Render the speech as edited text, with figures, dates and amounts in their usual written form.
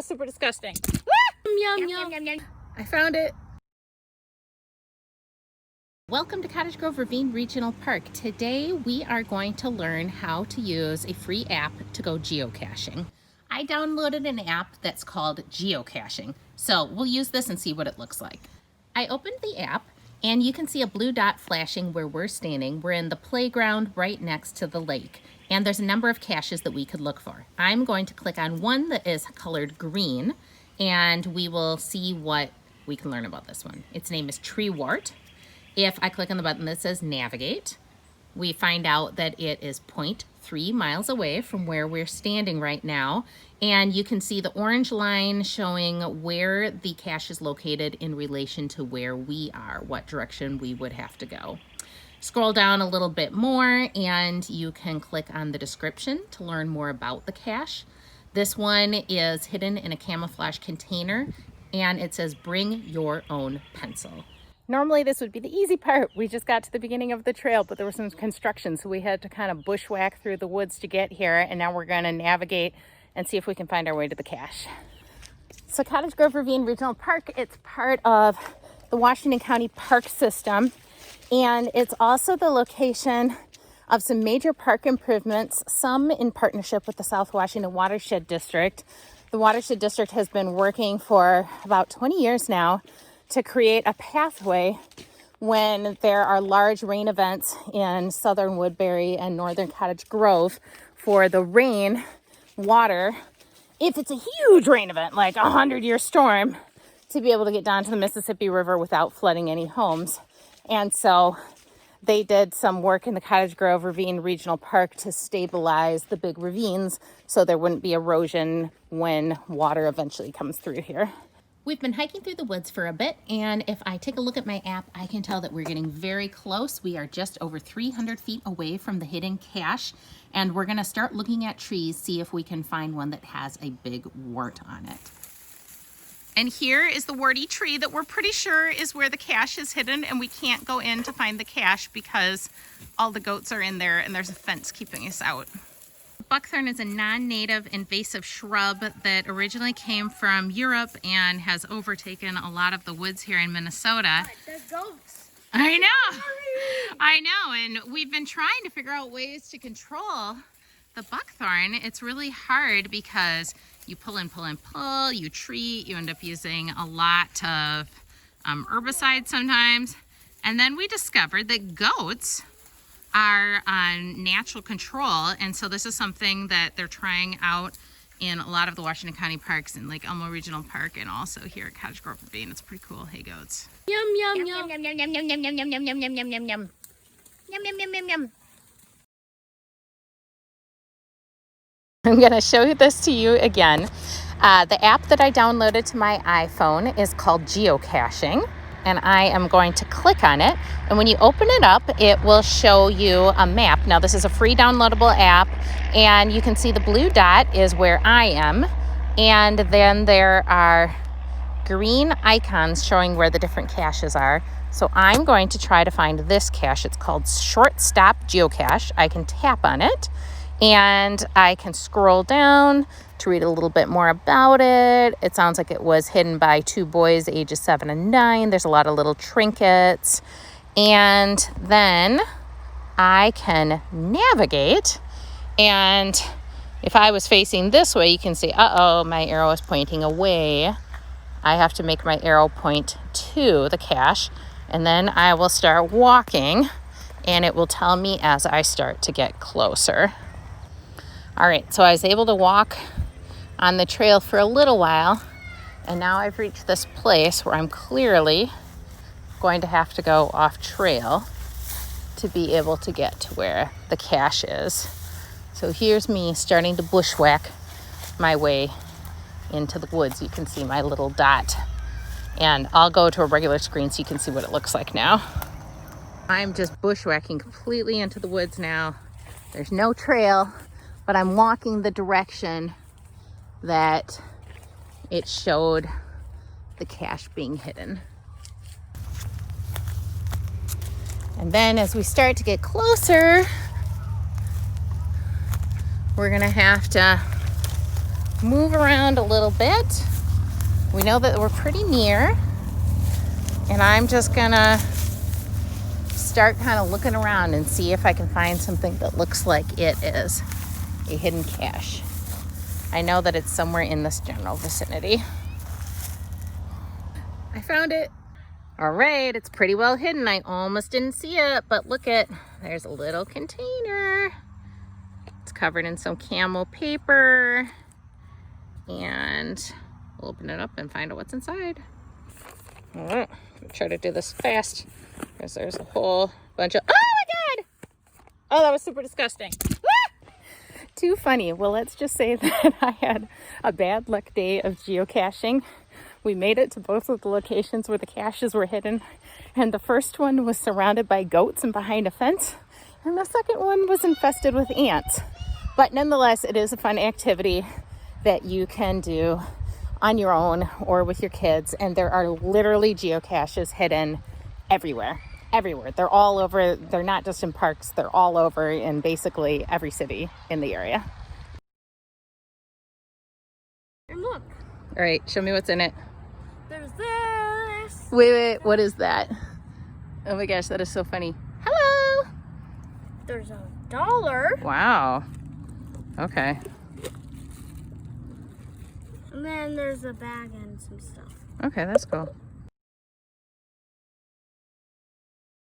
Super disgusting. Yum, yum, yum, yum. I found it. Welcome to Cottage Grove Ravine Regional Park. Today we are going to learn how to use a free app to go geocaching. I downloaded an app that's called Geocaching, so we'll use this and see what it looks like. I opened the app and you can see a blue dot flashing where we're standing. We're in the playground right next to the lake, and there's a number of caches that we could look for. I'm going to click on one that is colored green, and we will see what we can learn about this one. Its name is Tree Wart. If I click on the button that says navigate, we find out that it is 0.3 miles away from where we're standing right now. And you can see the orange line showing where the cache is located in relation to where we are, what direction we would have to go. Scroll down a little bit more and you can click on the description to learn more about the cache. This one is hidden in a camouflage container and it says bring your own pencil. Normally this would be the easy part. We just got to the beginning of the trail, but there was some construction, so we had to kind of bushwhack through the woods to get here, and now we're going to navigate and see if we can find our way to the cache. So Cottage Grove Ravine Regional Park, it's part of the Washington County Park System, and it's also the location of some major park improvements, some in partnership with the South Washington Watershed District. The Watershed District has been working for about 20 years now to create a pathway when there are large rain events in southern Woodbury and northern Cottage Grove for the rain water, if it's a huge rain event like a 100-year storm, to be able to get down to the Mississippi River without flooding any homes. And so they did some work in the Cottage Grove Ravine Regional Park to stabilize the big ravines so there wouldn't be erosion when water eventually comes through here. We've been hiking through the woods for a bit, and if I take a look at my app, I can tell that we're getting very close. We are just over 300 feet away from the hidden cache, and we're gonna start looking at trees, see if we can find one that has a big wart on it. And here is the warty tree that we're pretty sure is where the cache is hidden, and we can't go in to find the cache because all the goats are in there and there's a fence keeping us out. Buckthorn is a non-native invasive shrub that originally came from Europe and has overtaken a lot of the woods here in Minnesota. There's goats. I know, and we've been trying to figure out ways to control the buckthorn. It's really hard because you pull and pull and pull, you treat, you end up using a lot of herbicide sometimes. And then we discovered that goats are on natural control, and so this is something that they're trying out in a lot of the Washington County parks and Lake Elmo Regional Park, and also here at Cottage Grove Ravine. It's pretty cool. Hey goats. Yum yum yum yum yum yum yum yum yum yum yum yum yum yum yum yum yum yum yum. I'm going to show this to you again. The app that I downloaded to my iPhone is called Geocaching, and I am going to click on it, and when you open it up it will show you a map. Now this is a free downloadable app, and you can see the blue dot is where I am, and then there are green icons showing where the different caches are. So I'm going to try to find this cache. It's called Short Stop Geocache. I can tap on it and I can scroll down to read a little bit more about it. It sounds like it was hidden by two boys ages 7 and 9. There's a lot of little trinkets. And then I can navigate. And if I was facing this way, you can see, uh-oh, my arrow is pointing away. I have to make my arrow point to the cache. And then I will start walking, and it will tell me as I start to get closer. All right, so I was able to walk on the trail for a little while, and now I've reached this place where I'm clearly going to have to go off trail to be able to get to where the cache is. So here's me starting to bushwhack my way into the woods. You can see my little dot, and I'll go to a regular screen so you can see what it looks like now. I'm just bushwhacking completely into the woods now. There's no trail, but I'm walking the direction that it showed the cache being hidden. And then as we start to get closer, we're gonna have to move around a little bit. We know that we're pretty near, and I'm just gonna start kind of looking around and see if I can find something that looks like it is a hidden cache. I know that it's somewhere in this general vicinity. I found it. All right, it's pretty well hidden. I almost didn't see it, but look there's a little container. It's covered in some camel paper, and we'll open it up and find out what's inside. All right, try to do this fast because there's a whole bunch of, oh my God! Oh, that was super disgusting. Ah! Too funny. Well, let's just say that I had a bad luck day of geocaching. We made it to both of the locations where the caches were hidden, and the first one was surrounded by goats and behind a fence, and the second one was infested with ants. But nonetheless, it is a fun activity that you can do on your own or with your kids, and there are literally geocaches hidden everywhere. They're all over. They're not just in parks, they're all over in basically every city in the area. And look, All right, show me what's in it. there's this. Wait, what is that? Oh my gosh, that is so funny. Hello! There's $1. Wow. Okay. And then there's a bag and some stuff. Okay, that's cool.